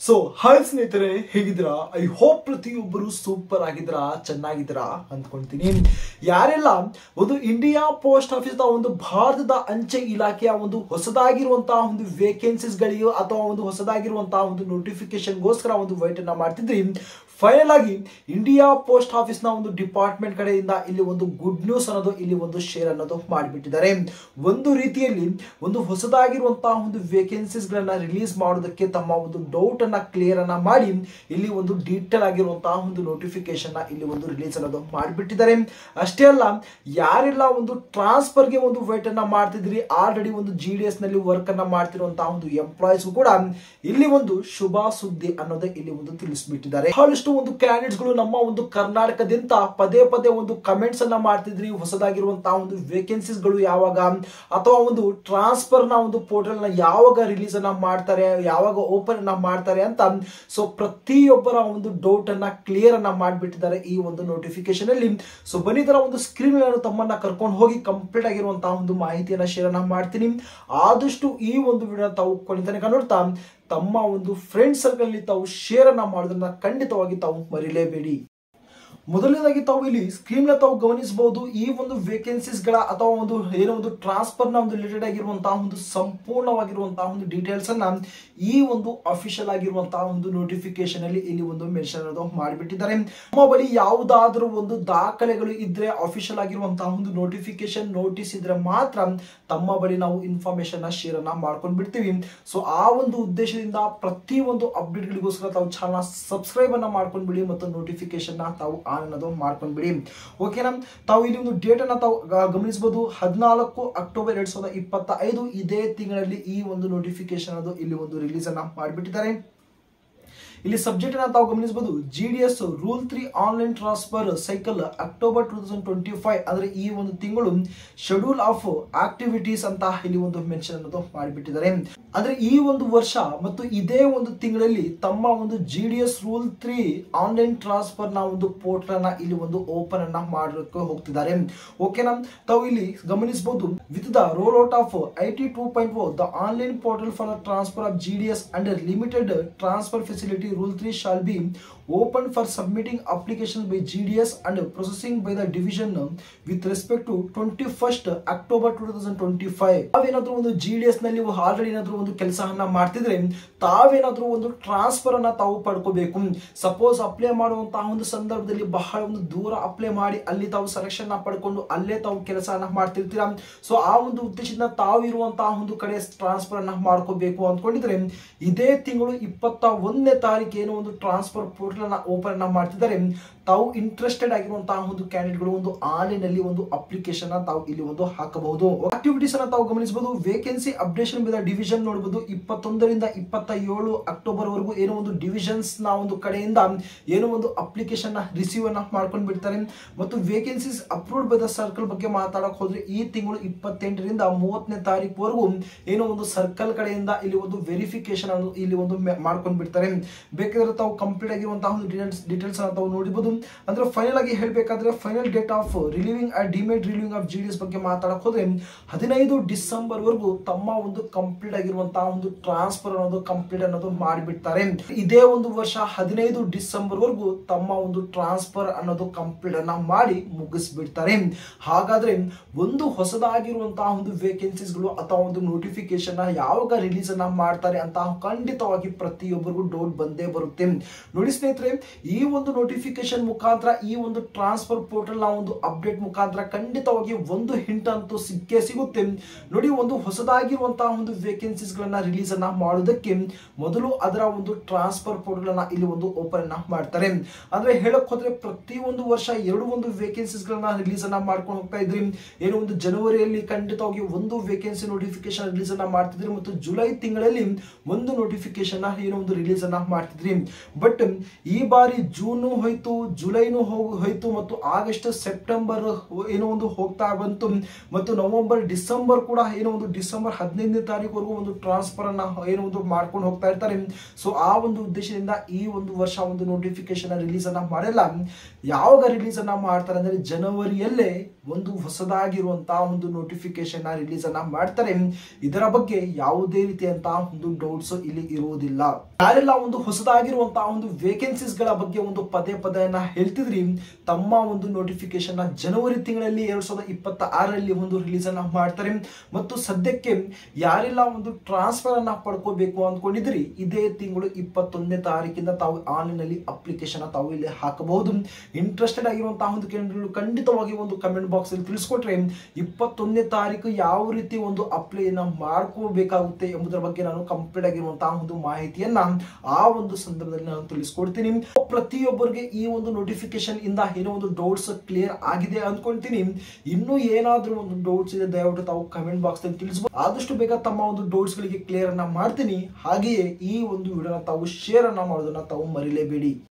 So hi ಸ್ನೇಹಿತರೆ, ಹೇಗಿದ್ದೀರಾ? I hope ಪ್ರತಿಯೊಬ್ಬರು ಸೂಪರ್ ಆಗಿದ್ದೀರಾ, ಚೆನ್ನಾಗಿದ್ದೀರಾ ಅಂದ್ಕೊಳ್ತೀನಿ. ಯಾರೆಲ್ಲ ಒಂದು ಇಂಡಿಯಾ ಪೋಸ್ಟ್ ಆಫೀಸ್ ಒಂದು ಭಾರತದ ಅಂಚೆ ಇಲಾಖೆಯ ಒಂದು ಹೊಸದಾಗಿರುವಂತಹ ಒಂದು ವೇಕೆನ್ಸೀಸ್ ಗಳಿಗೆ ಅಥವಾ ಒಂದು ಹೊಸದಾಗಿರುವಂತಹ ಒಂದು ನೋಟಿಫಿಕೇಶನ್ಗೋಸ್ಕರ ಒಂದು ವೈಟ್ ಅನ್ನ ಮಾಡ್ತಿದ್ರಿ, ಫೈನಲ್ ಆಗಿ ಇಂಡಿಯಾ ಪೋಸ್ಟ್ ಆಫೀಸ್ ನ ಒಂದು ಡಿಪಾರ್ಟ್ಮೆಂಟ್ ಕಡೆಯಿಂದ ಇಲ್ಲಿ ಒಂದು ಗುಡ್ ನ್ಯೂಸ್ ಅನ್ನೋದು ಇಲ್ಲಿ ಒಂದು ಶೇರ್ ಅನ್ನೋದು ಮಾಡಿಬಿಟ್ಟಿದ್ದಾರೆ. ಒಂದು ರೀತಿಯಲ್ಲಿ ಒಂದು ಹೊಸದಾಗಿರುವಂತಹ ಒಂದು ವೇಕೆನ್ಸೀಸ್ ಗಳನ್ನ ರಿಲೀಸ್ ಮಾಡೋದಕ್ಕೆ ತಮ್ಮ ಒಂದು ಡೌಟ್ ಅನ್ನ ಕ್ಲಿಯರ್ ಅನ್ನ ಮಾಡಿ ಇಲ್ಲಿ ಒಂದು ಡೀಟೇಲ್ ಆಗಿರುವಂತಹ ಒಂದು ನೋಟಿಫಿಕೇಶನ್ ಇಲ್ಲಿ ಒಂದು ರಿಲೀಸ್ ಅನ್ನೋದು ಮಾಡಿಬಿಟ್ಟಿದ್ದಾರೆ. ಅಷ್ಟೇ ಅಲ್ಲ, ಯಾರೆಲ್ಲ ಒಂದು ಟ್ರಾನ್ಸ್ಫರ್ ಗೆ ಒಂದು ವೇಟ್ ಅನ್ನ ಮಾಡ್ತಿದ್ರಿ, ಆಲ್ರೆಡಿ ಒಂದು GDS ನಲ್ಲಿ ವರ್ಕ್ ಅನ್ನ ಮಾಡ್ತಿರುವಂತಹ ಒಂದು ಎಂಪ್ಲಾಯೀಸ್ ಕೂಡ ಇಲ್ಲಿ ಒಂದು ಶುಭ ಸುದ್ದಿ ಅನ್ನೋದೇ ಇಲ್ಲಿ ಒಂದು ತಿಳಿಸ್ಬಿಟ್ಟಿದ್ದಾರೆ. ಬಹಳಷ್ಟು ಒಂದು ಕ್ಯಾಂಡಿಡೇಟ್ಸ್ ಗಳು ನಮ್ಮ ಒಂದು ಕರ್ನಾಟಕದಿಂದ ಪದೇ ಪದೇ ಒಂದು ಕಮೆಂಟ್ಸ್ ಅನ್ನ ಮಾಡ್ತಿದ್ರಿ, ಹೊಸದಾಗಿರುವಂತಹ ಒಂದು ವೇಕೆನ್ಸೀಸ್ ಗಳು ಯಾವಾಗ ಅಥವಾ ಒಂದು ಟ್ರಾನ್ಸ್ಫರ್ ನ ಒಂದು ಪೋರ್ಟಲ್ ನ ಯಾವಾಗ ರಿಲೀಸ್ ಅನ್ನ ಮಾಡ್ತಾರೆ, ಯಾವಾಗ ಓಪನ್ ಅನ್ನ ಮಾಡ್ತಾರೆ ಅಂತ. ಸೊ ಪ್ರತಿಯೊಬ್ಬರ ಒಂದು ಡೌಟ್ ಅನ್ನ ಕ್ಲಿಯರ್ ಅನ್ನ ಮಾಡಿಬಿಟ್ಟಿದ್ದಾರೆ ಈ ಒಂದು ನೋಟಿಫಿಕೇಶನ್ ಅಲ್ಲಿ. ಸೊ ಬನ್ನಿ, ತರ ಒಂದು ಸ್ಕ್ರೀನ್ ನಾನು ತಮ್ಮನ್ನ ಕರ್ಕೊಂಡು ಹೋಗಿ ಕಂಪ್ಲೀಟ್ ಆಗಿರುವಂತಹ ಒಂದು ಮಾಹಿತಿಯನ್ನ ಶೇರ್ ಅನ್ನ ಮಾಡ್ತೀನಿ. ಆದಷ್ಟು ಈ ಒಂದು ವಿಡಿಯೋ ತಾವು ಕೊನೆ ತನಕ ನೋಡ್ತಾ ತಮ್ಮ ಒಂದು ಫ್ರೆಂಡ್ ಸರ್ಕಲ್ ಅಲ್ಲಿ ತಾವು ಶೇರ್ ಅನ್ನ ಮಾಡೋದನ್ನ ಖಂಡಿತವಾಗಿ ತಾವು ಮರಿಲೇಬೇಡಿ. ಮೊದಲನೇದಾಗಿ ತಾವು ಇಲ್ಲಿ ಸ್ಕ್ರೀನ್ ತಾವು ಗಮನಿಸಬಹುದು, ಈ ಒಂದು ವೇಕೆನ್ಸೀಸ್ ಗಳ ಅಥವಾ ಒಂದು ಏನೋ ಒಂದು ಟ್ರಾನ್ಸ್ಫರ್ ನ ಒಂದು ರಿಲೇಟೆಡ್ ಆಗಿರುವಂತಹ ಒಂದು ಸಂಪೂರ್ಣವಾಗಿರುವಂತಹ ಒಂದು ಡೀಟೇಲ್ಸ್ ಅನ್ನ ಈ ಒಂದು ಅಫಿಷಿಯಲ್ ಆಗಿರುವಂತಹ ಒಂದು ನೋಟಿಫಿಕೇಶನ್ ಅಲ್ಲಿ ಇಲ್ಲಿ ಒಂದು ಮೆನ್ಷನ್ ಅನ್ನೋದು ಮಾಡಿಬಿಟ್ಟಿದ್ದಾರೆ. ನಮ್ಮ ಬಳಿ ಯಾವುದಾದ್ರೂ ಒಂದು ದಾಖಲೆಗಳು ಇದ್ರೆ, ಅಫಿಷಿಯಲ್ ಆಗಿರುವಂತಹ ಒಂದು ನೋಟಿಫಿಕೇಶನ್ ನೋಟಿಸ್ ಇದ್ರೆ ಮಾತ್ರ ತಮ್ಮ ಬಳಿ ನಾವು ಇನ್ಫಾರ್ಮೇಶನ್ ನ ಶೇರ್ ಅನ್ನ ಮಾಡ್ಕೊಂಡ್ ಬಿಡ್ತೀವಿ. ಸೊ ಆ ಒಂದು ಉದ್ದೇಶದಿಂದ ಪ್ರತಿ ಒಂದು ಅಪ್ಡೇಟ್ ಗಳಿಗೋಸ್ಕರ ತಾವು ಚಾನಲ್ ಸಬ್ಸ್ಕ್ರೈಬ್ ಅನ್ನ ಮಾಡ್ಕೊಂಡ್ಬಿಡಿ ಮತ್ತು ನೋಟಿಫಿಕೇಶನ್ ನ ತಾವು ಅನ್ನೋದು ಮಾಡ್ಕೊಂಡ್ಬಿಡಿ. ಓಕೆನಾ? ತಾವು ಇಲ್ಲಿ ಒಂದು ಡೇಟ್ ಅನ್ನ ತಾವು ಗಮನಿಸಬಹುದು, 14 ಅಕ್ಟೋಬರ್ 2025 ಇದೇ ತಿಂಗಳಲ್ಲಿ ಈ ಒಂದು ನೋಟಿಫಿಕೇಶನ್ ಅದು ಇಲ್ಲಿ ಒಂದು ರಿಲೀಸ್ ಅನ್ನ ಮಾಡಿಬಿಟ್ಟಿದ್ದಾರೆ. ಇಲ್ಲಿ ಸಬ್ಜೆಕ್ಟ್ ಅನ್ನ ತಾವು ಗಮನಿಸಬಹುದು, GDS rule 3 online transfer cycle October 2025 ಅಂದ್ರೆ ಈ ಒಂದು ತಿಂಗಳು ಶೆಡ್ಯೂಲ್ ಆಫ್ ಆಕ್ಟಿವಿಟೀಸ್ ಅಂತ ಇಲ್ಲಿ ಒಂದು ಮೆನ್ಷನ್ ಅನ್ನೋದು ಮಾಡಿಬಿಟ್ಟಿದ್ದಾರೆ. ಅಂದ್ರೆ ಈ ಒಂದು ವರ್ಷ ಮತ್ತು ಇದೇ ಒಂದು ತಿಂಗಳಲ್ಲಿ ತಮ್ಮ ಒಂದು GDS ರೂಲ್ 3 ಆನ್ಲೈನ್ ಟ್ರಾನ್ಸ್ಫರ್ ನ ಒಂದು ಪೋರ್ಟಲ್ ಅನ್ನ ಇಲ್ಲಿ ಒಂದು ಓಪನ್ ಅನ್ನ ಮಾಡಲಿಕ್ಕೆ ಹೋಗ್ತಿದ್ದಾರೆ. ಓಕೆನಾ? ತಾವು ಇಲ್ಲಿ ಗಮನಿಸಬಹುದು, with the role out of IT 2.0 the online portal for the transfer of GDS under limited transfer facility Rule 3 shall be open for submitting applications by GDS and processing by the division with respect to 21st October 2025. ತಾವೇನಾದ್ರೂ ಒಂದು GDS ನಲ್ಲಿ already ಏನಾದ್ರೂ ಒಂದು ಕೆಲಸವನ್ನ ಮಾಡ್ತಿದ್ರೆ, ತಾವೇನಾದ್ರೂ ಒಂದು transfer ಅನ್ನ ತಾವು ಪಡ್ಕೋಬೇಕು. ಸಪೋಸ್ ಅಪ್ಲೈ ಮಾಡುವಂತಹ ಒಂದು ಸಂದರ್ಭದಲ್ಲಿ ಬಹಳ ಒಂದು ದೂರ ಅಪ್ಲೈ ಮಾಡಿ ಅಲ್ಲಿ ತಾವು ಸೆಲೆಕ್ಷನ್ ಪಡ್ಕೊಂಡು ಅಲ್ಲೇ ತಾವು ಕೆಲಸವನ್ನ ಮಾಡ್ತಿರ್ತೀರಾ. ಸೊ ಆ ಒಂದು ಉದ್ದೇಶದಿಂದ ತಾವು ಇರುವಂತಹ ಒಂದು ಕಡೆ ಟ್ರಾನ್ಸ್ಫರ್ ಅನ್ನ ಮಾಡ್ಕೋಬೇಕು ಅಂದ್ಕೊಂಡಿದ್ರೆ, ಇದೇ ತಿಂಗಳು 21ನೇ ತಾರೀಕು ಏನೋ ಒಂದು ಟ್ರಾನ್ಸ್ಫರ್ ಪೋರ್ಟಲ್ ಅನ್ನ ಓಪನ್ ಅನ್ನ ಮಾಡ್ತಿದ್ದಾರೆ. ತಾವು ಇಂಟ್ರೆಸ್ಟೆಡ್ ಆಗಿರುವಂತಹ ಒಂದು ಕ್ಯಾಂಡಿಡೇಟ್ ಗಳು ಒಂದು ಆನ್ಲೈನ್ ಅಲ್ಲಿ ಒಂದು ಅಪ್ಲಿಕೇಶನ್ ತಾವು ಇಲ್ಲಿ ಒಂದು ಹಾಕಬಹುದು. ಆಕ್ಟಿವಿಟೀಸ್ ಅನ್ನ ತಾವು ಗಮನಿಸಬಹುದು, vacancy updation by the division ನೋಡಬಹುದು. 21 ರಿಂದ 27 ಅಕ್ಟೋಬರ್ ವರೆಗೂ ಏನೋ ಒಂದು ಡಿವಿಷನ್ಸ್ ನ ಒಂದು ಕಡೆಯಿಂದ ಏನೋ ಒಂದು ಅಪ್ಲಿಕೇಶನ್ ರಿಸೀವ್ ಅನ್ನ ಮಾಡ್ಕೊಂಡು ಬಿಡ್ತಾರೆ. ಮತ್ತು vacancies approved by the circle ಬಗ್ಗೆ ಮಾತಾಡಕ್ ಹೋದ್ರೆ, ಈ ತಿಂಗಳು 28 ರಿಂದ 30ನೇ ತಾರೀಕು ವರೆಗೂ ಏನೋ ಒಂದು ಸರ್ಕಲ್ ಕಡೆಯಿಂದ ಇಲ್ಲಿ ಒಂದು ವೆರಿಫಿಕೇಶನ್ ಅನ್ನು ಇಲ್ಲಿ ಒಂದು ಮಾಡ್ಕೊಂಡು ಬಿಡ್ತಾರೆ. ಬೇಕಾದ್ರೆ ತಾವು ಕಂಪ್ಲೀಟ್ ಆಗಿರುವಂತಹ ಒಂದು ಡೀಟೇಲ್ಸ್ ಅನ್ನು ತಾವು ನೋಡಬಹುದು. ಅಂದ್ರೆ ಫೈನಲ್ ಆಗಿ ಹೇಳಬೇಕಾದ್ರೆ, ಫೈನಲ್ ಡೇಟ್ ಆಫ್ ರಿಲೀವಿಂಗ್ ಡಿಮೇಡ್ ರಿಲೀವಿಂಗ್ ಆಫ್ GDS ಬಗ್ಗೆ ಮಾತಾಡಕ್ ಹೋದ್ರೆ 15 ಡಿಸೆಂಬರ್ ವರೆಗೂ ತಮ್ಮ ಒಂದು ಕಂಪ್ಲೀಟ್ ಆಗಿರುವಂತಹ ಒಂದು ಟ್ರಾನ್ಸ್ಫರ್ ಅನ್ನೋದು ಕಂಪ್ಲೀಟ್ ಅನ್ನೋದು ಮಾಡಿಬಿಡ್ತಾರೆ. ಇದೇ ಒಂದು ವರ್ಷ 15 ಡಿಸೆಂಬರ್ ವರೆಗೂ ತಮ್ಮ ಒಂದು ಟ್ರಾನ್ಸ್ಫರ್ ಅನ್ನೋದು ಕಂಪ್ಲೀಟ್ ಅನ್ನ ಮಾಡಿ ಮುಗಿಸ್ಬಿಡ್ತಾರೆ. ಹಾಗಾದ್ರೆ ಒಂದು ಹೊಸದಾಗಿರುವಂತಹ ಒಂದು ವೇಕೆನ್ಸೀಸ್ ಗಳು ಅಥವಾ ಒಂದು ನೋಟಿಫಿಕೇಶನ್ ಯಾವಾಗ ರಿಲೀಸ್ ಅನ್ನ ಮಾಡ್ತಾರೆ ಅಂತ ಖಂಡಿತವಾಗಿ ಪ್ರತಿಯೊಬ್ಬರಿಗೂ ಡೌಟ್ ಬಂದೇ ಬರುತ್ತೆ. ನೋಡಿ ಸ್ನೇಹಿತರೆ, ಈ ಒಂದು ನೋಟಿಫಿಕೇಶನ್ ಮುಖಾಂತರ, ಈ ಒಂದು ಟ್ರಾನ್ಸ್ಫರ್ ಪೋರ್ಟಲ್ ನ ಒಂದು ಅಪ್ಡೇಟ್ ಮುಖಾಂತರ ಖಂಡಿತವಾಗಿ ಒಂದು ಹಿಂಟ್ ಅಂತೂ ಸಿಕ್ಕೇ ಸಿಗುತ್ತೆ. ನೋಡಿ, ಒಂದು ಹೊಸದಾಗಿರುವಂತಹ ಒಂದು ವೇಕೆನ್ಸೀಸ್ ಗಳನ್ನ ರಿಲೀಸ್ ಅನ್ನ ಮಾಡೋದಕ್ಕೆ ಮೊದಲು ಅದರ ಒಂದು ಟ್ರಾನ್ಸ್ಫರ್ ಪೋರ್ಟಲ್ ಅನ್ನ ಇಲ್ಲಿ ಒಂದು ಓಪನ್ ಅನ್ನ ಮಾಡ್ತಾರೆ. ಅಂದ್ರೆ ಹೇಳಕ್ ಹೋದ್ರೆ ಪ್ರತಿ ಒಂದು ವರ್ಷ 2 ಒಂದು ವೇಕೆನ್ಸೀಸ್ ಗಳನ್ನ ರಿಲೀಸ್ ಅನ್ನ ಮಾಡ್ಕೊಂಡು ಹೋಗ್ತಾ ಇದ್ರಿ. ಏನೋ ಒಂದು ಜನವರಿಯಲ್ಲಿ ಖಂಡಿತವಾಗಿ ಒಂದು ವೇಕೆನ್ಸಿ ನೋಟಿಫಿಕೇಶನ್ ರಿಲೀಸ್ ಅನ್ನ ಮಾಡ್ತಿದ್ರಿ ಮತ್ತು ಜುಲೈ ತಿಂಗಳಲ್ಲಿ ಒಂದು ನೋಟಿಫಿಕೇಶನ್ ಏನೋ ಒಂದು ರಿಲೀಸ್ ಅನ್ನ ಮಾಡ್ತಿದ್ರಿ. ಬಟ್ ಈ ಬಾರಿ ಜೂನ್ ಹೋಯ್ತು, ಜುಲೈನು ಹೋಯ್ತು ಮತ್ತು ಆಗಸ್ಟ್ ಸೆಪ್ಟೆಂಬರ್ ಏನೋ ಒಂದು ಹೋಗ್ತಾ ಬಂತು ಮತ್ತು ನವೆಂಬರ್ ಡಿಸೆಂಬರ್ ಕೂಡ ಏನೋ ಒಂದು ಡಿಸೆಂಬರ್ 15ನೇ ತಾರೀಕುವರೆಗೂ ಒಂದು ಟ್ರಾನ್ಸ್ಫರ್ ಅನ್ನ ಏನೋ ಒಂದು ಮಾಡ್ಕೊಂಡು ಹೋಗ್ತಾ ಇರ್ತಾರೆ. ಸೊ ಆ ಒಂದು ಉದ್ದೇಶದಿಂದ ಈ ಒಂದು ವರ್ಷ ಒಂದು ನೋಟಿಫಿಕೇಶನ್ ರಿಲೀಸ್ ಅನ್ನ ಮಾಡಲ್ಲ. ಯಾವಾಗ ರಿಲೀಸ್ ಅನ್ನ ಮಾಡ್ತಾರೆ ಅಂದ್ರೆ ಜನವರಿಯಲ್ಲೇ ಒಂದು ಹೊಸದಾಗಿರುವಂತಹ ಒಂದು ನೋಟಿಫಿಕೇಶನ್ ರಿಲೀಸ್ ಅನ್ನ ಮಾಡ್ತಾರೆ. ಇದರ ಬಗ್ಗೆ ಯಾವುದೇ ರೀತಿಯಂತಹ ಒಂದು ಡೌಟ್ಸ್ ಇಲ್ಲಿ ಇರುವುದಿಲ್ಲ. ಯಾರೆಲ್ಲ ಒಂದು ಹೊಸದಾಗಿರುವಂತಹ ಒಂದು ವೇಕೆನ್ಸೀಸ್ ಗಳ ಬಗ್ಗೆ ಒಂದು ಪದೇ ಹೇಳ್ತಿದ್ರಿ, ತಮ್ಮ ಒಂದು ನೋಟಿಫಿಕೇಶನ್ ಜನವರಿ ತಿಂಗಳಲ್ಲಿ 2026ರಲ್ಲಿ ಒಂದು ರಿಲೀಸ್ ಅನ್ನ ಮಾಡ್ತಾರೆ. ಮತ್ತು ಸದ್ಯಕ್ಕೆ ಯಾರೆಲ್ಲ ಒಂದು ಟ್ರಾನ್ಸ್ಫರ್ ಅನ್ನ ಪಡ್ಕೋಬೇಕು ಅಂದ್ಕೊಂಡಿದ್ರಿ, ಇದೇ ತಿಂಗಳು 21ನೇ ತಾರೀಕಿಂದ ತಾವು ಆನ್ಲೈನ್ ಅಲ್ಲಿ ಅಪ್ಲಿಕೇಶನ್ ತಾವು ಇಲ್ಲಿ ಹಾಕಬಹುದು. ಇಂಟ್ರೆಸ್ಟೆಡ್ ಆಗಿರುವಂತಹ ಒಂದು ಕ್ಯಾಂಡಿಡೇಟ್ ಖಂಡಿತವಾಗಿ ಒಂದು ಕಮೆಂಟ್ ಬಾಕ್ಸ್ ಅಲ್ಲಿ ತಿಳಿಸ್ಕೊಟ್ರೆ 21ನೇ ತಾರೀಕು ಯಾವ ರೀತಿ ಒಂದು ಅಪ್ಲೈ ಮಾಡ್ಕೋಬೇಕಾಗುತ್ತೆ ಎಂಬುದರ ಬಗ್ಗೆ ನಾನು ಕಂಪ್ಲೀಟ್ ಆಗಿರುವಂತಹ ಒಂದು ಮಾಹಿತಿಯನ್ನ ಆ ಒಂದು ಸಂದರ್ಭದಲ್ಲಿ ನಾನು ತಿಳಿಸ್ಕೊಡ್ತೀನಿ. ಪ್ರತಿಯೊಬ್ಬರಿಗೆ ಈ ಒಂದು ನೋಟಿಫಿಕೇಶನ್ ಇಂದ ಏನೋ ಒಂದು ಡೌಟ್ಸ್ ಕ್ಲಿಯರ್ ಆಗಿದೆ ಅನ್ಕೊಂತೀನಿ. ಇನ್ನೂ ಏನಾದ್ರೂ ಒಂದು ಡೌಟ್ಸ್ ಇದೆ ದಯವಿಟ್ಟು ತಾವು ಕಮೆಂಟ್ ಬಾಕ್ಸ್ ಅಲ್ಲಿ ತಿಳಿಸಬಹುದು. ಆದಷ್ಟು ಬೇಗ ತಮ್ಮ ಒಂದು ಡೌಟ್ಸ್ ಗಳಿಗೆ ಕ್ಲಿಯರ್ ಅನ್ನ ಮಾಡ್ತೀನಿ. ಹಾಗೆಯೇ ಈ ಒಂದು ವಿಡಿಯೋನ ತಾವು ಶೇರ್ ಅನ್ನ ಮಾಡೋದನ್ನ ತಾವು ಮರಿಲೇಬೇಡಿ.